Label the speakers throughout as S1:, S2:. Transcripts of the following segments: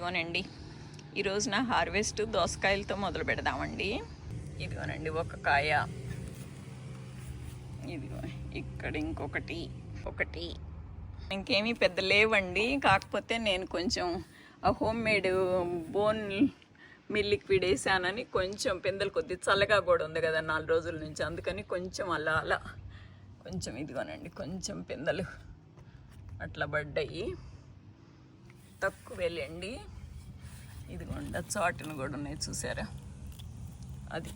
S1: ఇదిగోనండి, ఈరోజు నా హార్వెస్ట్ దోసకాయలతో మొదలు పెడదామండి. ఇదిగోనండి ఒక కాయ, ఇదిగో ఇక్కడ ఇంకొకటి ఇంకేమీ పెద్ద లేవండి. కాకపోతే నేను కొంచెం హోమ్ మేడ్ బోన్ మిల్క్ వేసానని కొంచెం పిందెలు కొద్ది చల్లగా కూడా ఉంది కదా 4 రోజుల నుంచి, అందుకని కొంచెం అలా కొంచెం ఇదిగోనండి కొంచెం పిందెలు అట్లా పడ్డాయి, తక్కువేలేండి. ఇదిగోండి చాటును కూడా ఉన్నాయి చూసారా, అది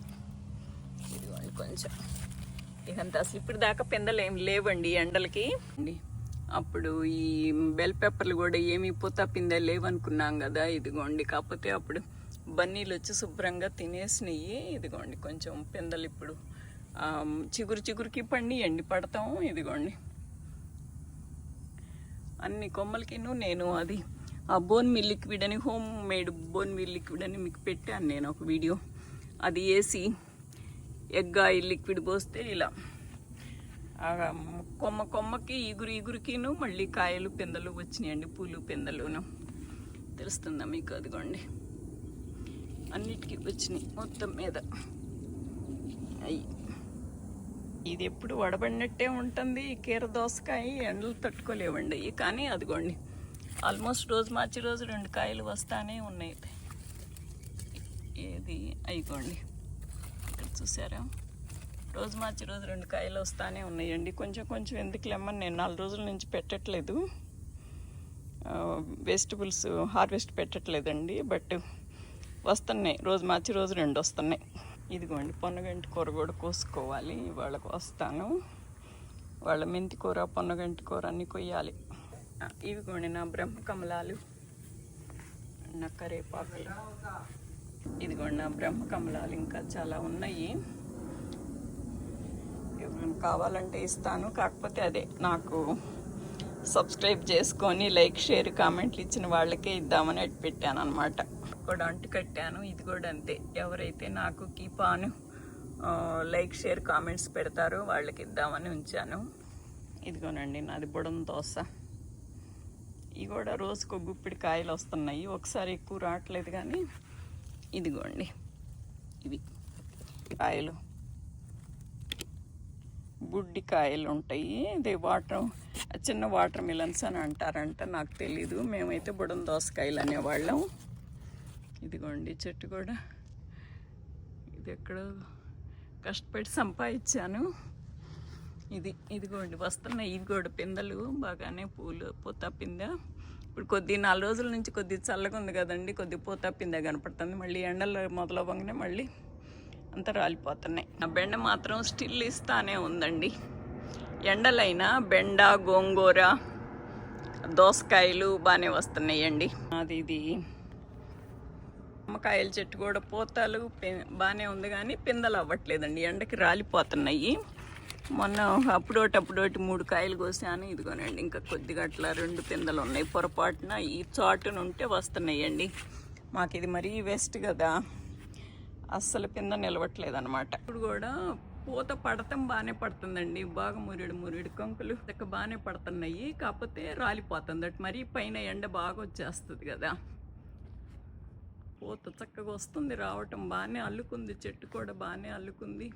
S1: ఇదిగోండి కొంచెం. ఇకంతా అసలు ఇప్పుడు దాకా పిందెలు ఏమి లేవండి ఎండలకి. అప్పుడు ఈ బెల్ పెప్పర్లు కూడా ఏమి పూత పిందెలు లేవనుకున్నాం కదా, ఇదిగోండి. కాకపోతే అప్పుడు బన్నీలు వచ్చి శుభ్రంగా తినేసినాయి. ఇదిగోండి కొంచెం పిందెలు ఇప్పుడు చిగురికి పండియండి పడతాము. ఇదిగోండి అన్ని కొమ్మలకిను నేను అది ఆ బోన్ మిల్ లిక్విడ్ అని, home made bone mill liquid అని మీకు పెట్టాను నేను ఒక వీడియో. అది వేసి ఎగ్ ఆయిల్ లిక్విడ్ పోస్తే ఇలా కొమ్మకి ఇగురికిను మళ్ళీ కాయలు పిందెలు వచ్చినాయండి, పూలు పిందెలును. తెలుస్తుందా మీకు? అదిగోండి అన్నిటికీ వచ్చినాయి మొత్తం మీద. అయ్యి ఇది ఎప్పుడు వడబడినట్టే ఉంటుంది ఈ కీర దోసకాయ, ఎండలు తట్టుకోలేవండి అయ్యి. కానీ అదిగోండి ఆల్మోస్ట్ రోజు మార్చి రోజు 2 కాయలు వస్తానే ఉన్నాయి. ఏది అయిగోండి ఇక్కడ చూసారా, రోజు మార్చి రోజు 2 కాయలు వస్తానే ఉన్నాయండి. కొంచెం ఎందుకు లెమ్మని నేను 4 రోజుల నుంచి పెట్టట్లేదు, వెజిటబుల్స్ హార్వెస్ట్ పెట్టట్లేదండి. బట్ వస్తున్నాయి, రోజు మార్చి రోజు 2 వస్తున్నాయి. ఇదిగోండి పొన్నగంటి కూర కూడా కోసుకోవాలి, వాళ్ళకు వస్తాను. వాళ్ళ మెంతి కూర, పొన్నగంటి కూర అన్నీ కొయ్యాలి. ఇవిగోండి నా బ్రహ్మకమలాలు, నా కరేపాకులు. ఇదిగోండి నా బ్రహ్మకమలాలు ఇంకా చాలా ఉన్నాయి. ఎవరైనా కావాలంటే ఇస్తాను. కాకపోతే అదే నాకు సబ్స్క్రైబ్ చేసుకొని లైక్ షేర్ కామెంట్లు ఇచ్చిన వాళ్ళకే ఇద్దామని అటు పెట్టాను అనమాట. కూడా అంటు కట్టాను. ఇది కూడా అంతే, ఎవరైతే నాకు కీపాను లైక్ షేర్ కామెంట్స్ పెడతారో వాళ్ళకి ఇద్దామని ఉంచాను. ఇదిగోనండి నాది బుడం దోశ. ఇవి కూడా రోజుకు గుప్పిడి కాయలు వస్తున్నాయి, ఒకసారి ఎక్కువ రావట్లేదు. కానీ ఇదిగోండి ఇవి కాయలు, బుడ్డి కాయలు ఉంటాయి. ఇది చిన్న వాటర్ మిలన్స్ అని అంటారంట, నాకు తెలీదు. మేమైతే బుడం దోసకాయలు అనేవాళ్ళం. ఇదిగోండి చెట్టు కూడా, ఇది ఎక్కడో కష్టపడి సంపాదించాను. ఇదిగోండి వస్తున్నాయి. ఇవి కూడా పిందెలు బాగానే, పూత పిందె. ఇప్పుడు 4 రోజుల నుంచి కొద్దిగా చల్లగా ఉంది కదండి, కొద్దిగా పూత పిందె కనపడుతుంది. మళ్ళీ ఎండలు మొదలవ్వగానే మళ్ళీ అంతా రాలిపోతున్నాయి. ఆ బెండ మాత్రం స్టిల్ ఇస్తానే ఉందండి. ఎండలైనా బెండ, గోంగూర, దోసకాయలు బాగానే వస్తున్నాయండి. ఇది నిమ్మకాయల చెట్టు కూడా పూతలు బాగానే ఉంది, కానీ పిందెలు అవ్వట్లేదండి, ఎండకి రాలిపోతున్నాయి. మొన్న అప్పుడోటి 3 కాయలు కోసాను. ఇదిగోనండి ఇంకా కొద్దిగా అట్లా 2 పిందెలు ఉన్నాయి. పొరపాటున ఈ చాటునుంటే వస్తున్నాయండి. మాకు ఇది మరీ వెస్ట్ కదా, అస్సలు పిందె నిలవట్లేదు అనమాట. ఇప్పుడు కూడా పూత పడటం బాగానే పడుతుందండి, బాగా మురిడు కంకులు బాగానే పడుతున్నాయి. కాకపోతే రాలిపోతుంది అటు, మరీ పైన ఎండ బాగా వచ్చేస్తుంది కదా. పూత చక్కగా వస్తుంది, రావటం బాగానే అల్లుకుంది, చెట్టు కూడా బాగానే అల్లుకుంది.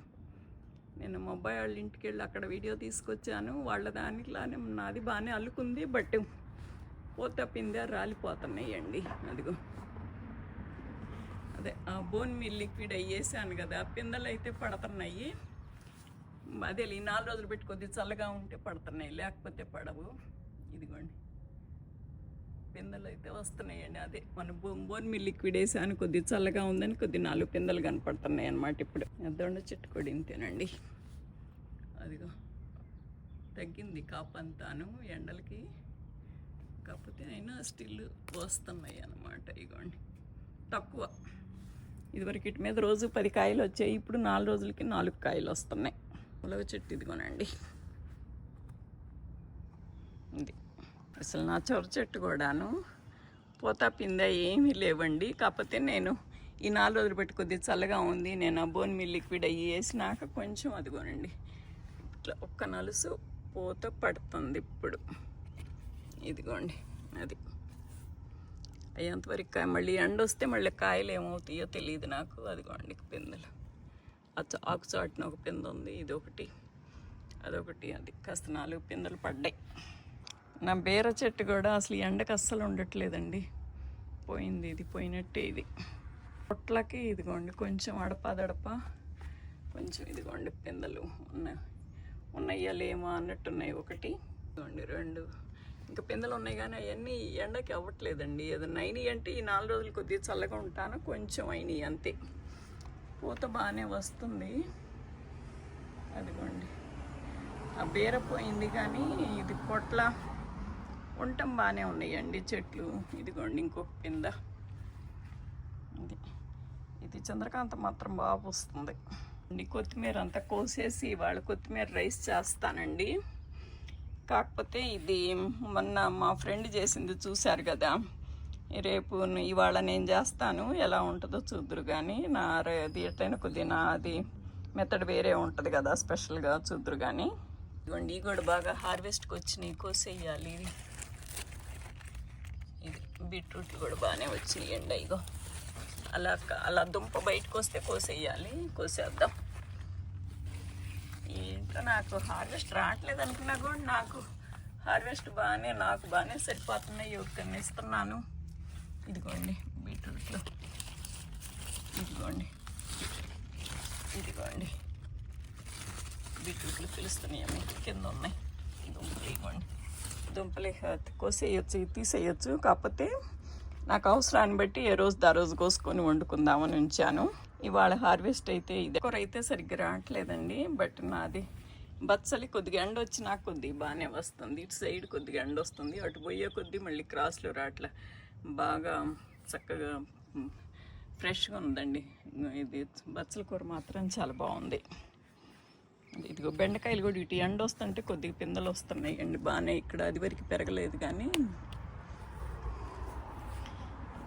S1: నేను మా అబ్బాయి వాళ్ళ ఇంటికి వెళ్ళి అక్కడ వీడియో తీసుకొచ్చాను, వాళ్ళ దానిలానే నాది బాగానే అల్లుకుంది. బట్ పూత పిందె రాలిపోతున్నాయండి. అదిగో అదే ఆ బోన్ మిల్ లిక్విడ్ అయ్యేసాను కదా, పిందెలు అయితే పడుతున్నాయి. అదే ఈ 4 రోజులు పెట్టి కొద్దిగా చల్లగా ఉంటే పడుతున్నాయి, లేకపోతే పడవు. ఇదిగోండి పిందెలు అయితే వస్తున్నాయండి. అదే మన బోన్ మిల్ లిక్విడ్ వేసాను, కొద్దిగా చల్లగా ఉందని కొద్ది 4 పిందెలు కనపడుతున్నాయి అన్నమాట. ఇప్పుడు దొండ చెట్టు కూడా ఇంతేనండి. అదిగో తగ్గింది కాపంతాను ఎండలకి, కాకపోతే అయినా స్టిల్ వస్తున్నాయి అన్నమాట. ఇగోండి తక్కువ, ఇదివరకు ఇటు మీద రోజు 10 కాయలు వచ్చాయి, ఇప్పుడు 4 రోజులకి 4 కాయలు వస్తున్నాయి. ఉలవ చెట్టు ఇదిగోనండి, ఇది అసలు నా చొర చెట్టు కూడాను పూత పిందె ఏమీ లేవండి. కాకపోతే నేను ఈ 4 రోజులు పెట్టి కొద్దిగా చల్లగా ఉంది, నేను ఆ బోన్ మిల్ లిక్విడ్ వేసినాక కొంచెం అదిగోనండి ఇట్లా ఒక్క నలుసు పూత పడుతుంది ఇప్పుడు. ఇదిగోండి అది అయ్యేంతవరకు కాయ మళ్ళీ ఎండ వస్తే మళ్ళీ కాయలు ఏమవుతాయో తెలియదు నాకు. అదిగోండి పిందెలు. ఆకు చాటున ఒక పిందె ఉంది, ఇది ఒకటి అదొకటి. అది కాస్త 4 పిందెలు పడ్డాయి. నా బీర చెట్టు కూడా అసలు ఎండకు అస్సలు ఉండట్లేదండి. పోయింది, ఇది పోయినట్టే. ఇది పొట్లకి ఇదిగోండి కొంచెం అడపదడప కొంచెం ఇదిగోండి పిందెలు ఉన్నాయా లేమో అన్నట్టున్నాయి. ఒకటి ఇదిగోండి 2 ఇంకా పిందెలు ఉన్నాయి, కానీ అవన్నీ ఎండకి అవ్వట్లేదండి. ఏదన్నా అయినాయి అంటే ఈ 4 రోజులు కొద్దిగా చల్లగా ఉంటాను, కొంచెం అయినాయి అంతే. పూత బాగానే వస్తుంది. అదిగోండి ఆ బీర పోయింది, కానీ ఇది పొట్ల ఉండటం బాగానే ఉన్నాయండి చెట్లు. ఇదిగోండి ఇంకొక పింద. ఇది చంద్రకాంత మాత్రం బాగా వస్తుంది. కొత్తిమీర అంతా కోసేసి ఇవాళ కొత్తిమీర రైస్ చేస్తానండి. కాకపోతే ఇది మొన్న మా ఫ్రెండ్ చేసింది చూశారు కదా, రేపు ఇవాళ నేను చేస్తాను, ఎలా ఉంటుందో చూద్దురు. కానీ అది ఎట్లయినా కొద్దిగా అది మెథడ్ వేరే ఉంటుంది కదా, స్పెషల్గా చూద్దురు. కానీ ఇదిగోండి ఇవి కూడా బాగా హార్వెస్ట్కి వచ్చినాయి, కోసేయాలి. ఇది బీట్రూట్లు కూడా బాగానే వచ్చినాయండి. ఇగో అలా దుంప బయటకు వస్తే కోసేయాలి, కోసేద్దాం. ఇంట్లో నాకు హార్వెస్ట్ రావట్లేదు అనుకున్నా కూడా నాకు హార్వెస్ట్ నాకు బాగానే సరిపోతున్నాయి. ఒకరిని ఇస్తున్నాను. ఇదిగోండి బీట్రూట్లు, ఇదిగోండి బీట్రూట్లు పిలుస్తున్నాయి, మీకు కింద ఉన్నాయి దుంపలు. ఇవ్వండి దుంపలు కోసేయచ్చు, తీసేయచ్చు. కాకపోతే నాకు అవసరాన్ని బట్టి ఏ రోజు ఆ రోజు కోసుకొని వండుకుందామని ఉంచాను. ఇవాళ హార్వెస్ట్ అయితే ఇది కూర అయితే సరిగ్గా రావట్లేదండి. బట్ నాది బచ్చలి కొద్దిగా ఎండ వచ్చి నాకు కొద్దిగా బాగానే వస్తుంది. ఇటు సైడ్ కొద్దిగా ఎండ వస్తుంది, అటు పోయే కొద్ది మళ్ళీ క్రాస్లో రావట్లే. బాగా చక్కగా ఫ్రెష్గా ఉందండి. ఇది బచ్చల కూర మాత్రం చాలా బాగుంది. ఇదిగో బెండకాయలు కూడా ఇటు ఎండ వస్తుంటే కొద్దిగా పిందెలు వస్తున్నాయి అండి బాగానే. ఇక్కడ అది వరకు పెరగలేదు, కానీ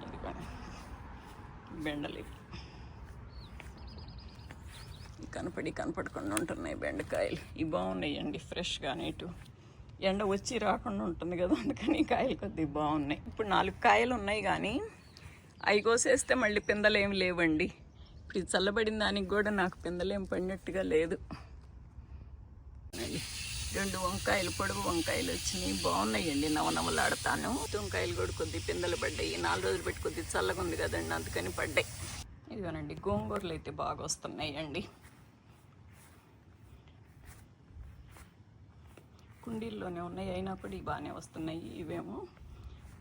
S1: ఇదిగో బెండలు కనపడకుండా ఉంటున్నాయి బెండకాయలు. ఇవి బాగున్నాయండి ఫ్రెష్గానే. ఇటు ఎండ వచ్చి రాకుండా ఉంటుంది కదా, అందుకని కాయలు కొద్దిగా బాగున్నాయి. ఇప్పుడు 4 కాయలు ఉన్నాయి, కానీ అవి కోసేస్తే మళ్ళీ పిందెలు ఏమి లేవండి. ఇప్పుడు ఇది చల్లబడిన దానికి కూడా నాకు పిందెలు ఏం పడినట్టుగా లేదు. 2 వంకాయలు, పొడుగు వంకాయలు వచ్చినాయి, బాగున్నాయండి. నవనవలాడతాను. వంకాయలు కూడా కొద్ది పిందెలు పడ్డాయి. 4 రోజులు పెట్టి కొద్దిగా చల్లగా ఉంది కదండి, అందుకని పడ్డాయి. ఇదిగోనండి గోంగూరలు అయితే బాగా వస్తున్నాయండి. కుండీల్లోనే ఉన్నాయి, అయినా కూడా ఇవి బాగానే వస్తున్నాయి. ఇవేమో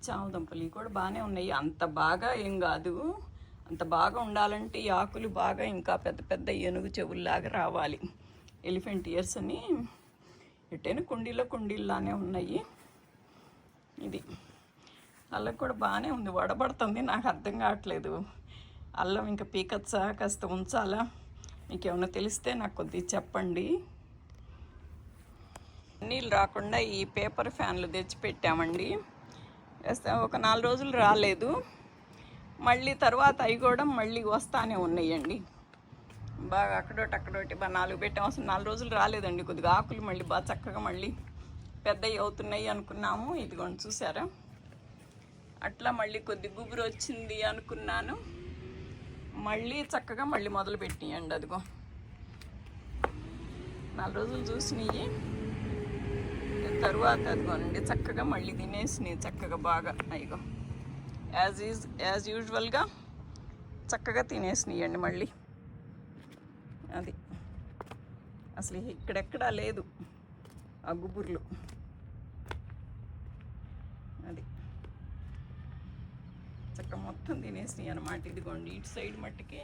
S1: చామదుంపలు కూడా బాగానే ఉన్నాయి. అంత బాగా ఏం కాదు. అంత బాగా ఉండాలంటే ఈ ఆకులు బాగా ఇంకా పెద్ద పెద్ద ఏనుగు చెవుల్లాగా రావాలి. ఎలిఫెంట్ ఇయర్స్ అని ఎట్టైనా కుండీల్లానే ఉన్నాయి. ఇది అల్లం కూడా బాగానే ఉంది, వడబడుతుంది. నాకు అర్థం కావట్లేదు. అల్లం ఇంకా పీకచ్చా, కాస్త ఉంచాలా? మీకు ఏమైనా తెలిస్తే నాకు కొద్దిగా చెప్పండి. నీళ్ళు రాకుండా ఈ పేపర్ ఫ్యాన్లు తెచ్చిపెట్టామండి. ఒక 4 రోజులు రాలేదు, మళ్ళీ తర్వాత అవి కూడా మళ్ళీ వస్తానే ఉన్నాయండి. బాగా అక్కడోటి బాగా 4 పెట్టాం. అసలు 4 రోజులు రాలేదండి. కొద్దిగా ఆకులు మళ్ళీ బాగా చక్కగా మళ్ళీ పెద్దవి అవుతున్నాయి అనుకున్నాము. ఇదిగోండి చూసారా, అట్లా మళ్ళీ కొద్ది గుబురు వచ్చింది అనుకున్నాను. మళ్ళీ చక్కగా మళ్ళీ మొదలు పెట్టియండి. అదిగో 4 రోజులు చూసినాయి, తరువాత అదిగోనండి చక్కగా మళ్ళీ తినేసినాయి. చక్కగా బాగా అయ్యో యాజ్ యూజువల్గా చక్కగా తినేసినాయండి మళ్ళీ. అది అసలు ఇక్కడెక్కడా లేదు ఆ గుబుర్లు. అది చక్కగా మొత్తం తినేసినాయి అన్నమాట. ఇదిగోండి ఇటు సైడ్ మట్టుకే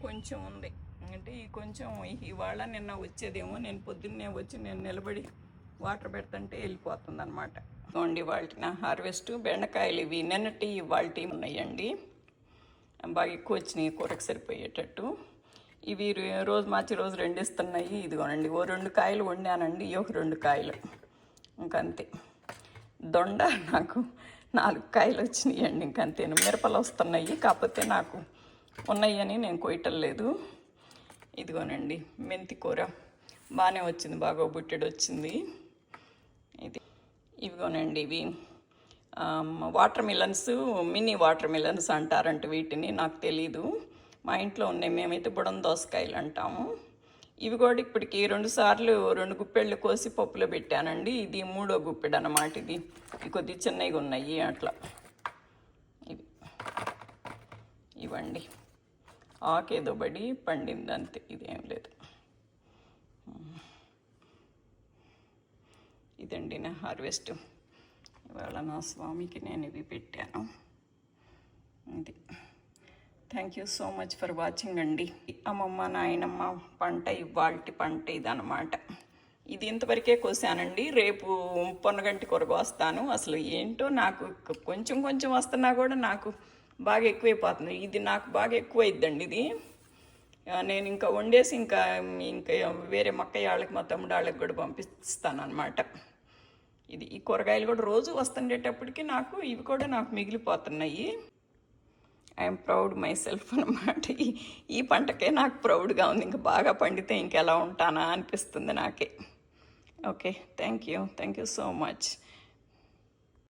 S1: కొంచెం ఉంది. అంటే కొంచెం ఇవాళ నిన్న వచ్చేదేమో, నేను పొద్దున్నే వచ్చి నేను నిలబడి వాటర్ పెడుతుంటే వెళ్ళిపోతుంది అనమాట. ఇదిగోండి వాళ్ళ హార్వెస్ట్ బెండకాయలు ఇవి నిన్నటి వాళ్ళ ఉన్నాయండి. బాగా ఎక్కువ వచ్చినాయి కూరకు సరిపోయేటట్టు. ఇవి రోజు మార్చి రోజు 2 ఇస్తున్నాయి. ఇదిగోనండి ఓ 2 కాయలు వండానండి, ఒక 2 కాయలు ఇంకంతే. దొండ నాకు 4 కాయలు వచ్చినాయండి, ఇంకంతేను. మిరపలు వస్తున్నాయి, కాకపోతే నాకు ఉన్నాయని నేను కొయ్యటం లేదు. ఇదిగోనండి మెంతి కూర బాగానే వచ్చింది, బాగా బుట్టెడు వచ్చింది. ఇదిగోనండి ఇవి water melons, mini water melons అంటారంట వీటిని, నాకు తెలీదు. మా ఇంట్లో ఉన్నాయి, మేమైతే బుడం దోసకాయలు అంటాము. ఇవి కూడా ఇప్పటికి 2 సార్లు 2 గుప్పెళ్ళు కోసి పప్పులో పెట్టానండి. ఇది 3వ గుప్పెడు అన్నమాట. ఇది కొద్దిగా చిన్నగా ఉన్నాయి అట్లా. ఇవ్వండి, ఆకేదో బడి పండింది అంతే, ఇదేం లేదు. ఇదండి నా హార్వెస్ట్. ఇవాళ నా స్వామికి నేను ఇవి పెట్టాను. ఇది thank you so much for watching అండి. అమ్మమ్మ నాయనమ్మ పంట, ఇవాల్టి పంట ఇదన్నమాట. ఇది ఇంతవరకే కోసానండి. రేపు పొన్నగంటి కొరకు వస్తాను. అసలు ఏంటో నాకు కొంచెం కొంచెం వస్తున్నా కూడా నాకు బాగా ఎక్కువైపోతుంది. ఇది నాకు బాగా ఎక్కువైద్దండి. ఇది నేను ఇంకా వండేసి ఇంకా వేరే మక్కయ్య వాళ్ళకి, మా తమ్ముడు వాళ్ళకి కూడా పంపిస్తాను అనమాట. ఈ కూరగాయలు కూడా రోజు వస్తుండేటప్పటికి నాకు ఇవి కూడా నాకు మిగిలిపోతున్నాయి. ఐఎమ్ ప్రౌడ్ మై సెల్ఫ్ అనమాట. ఈ పంటకే నాకు ప్రౌడ్గా ఉంది. ఇంకా బాగా పండితే ఇంకెలా ఉంటానా అనిపిస్తుంది నాకే. Okay, thank you so much.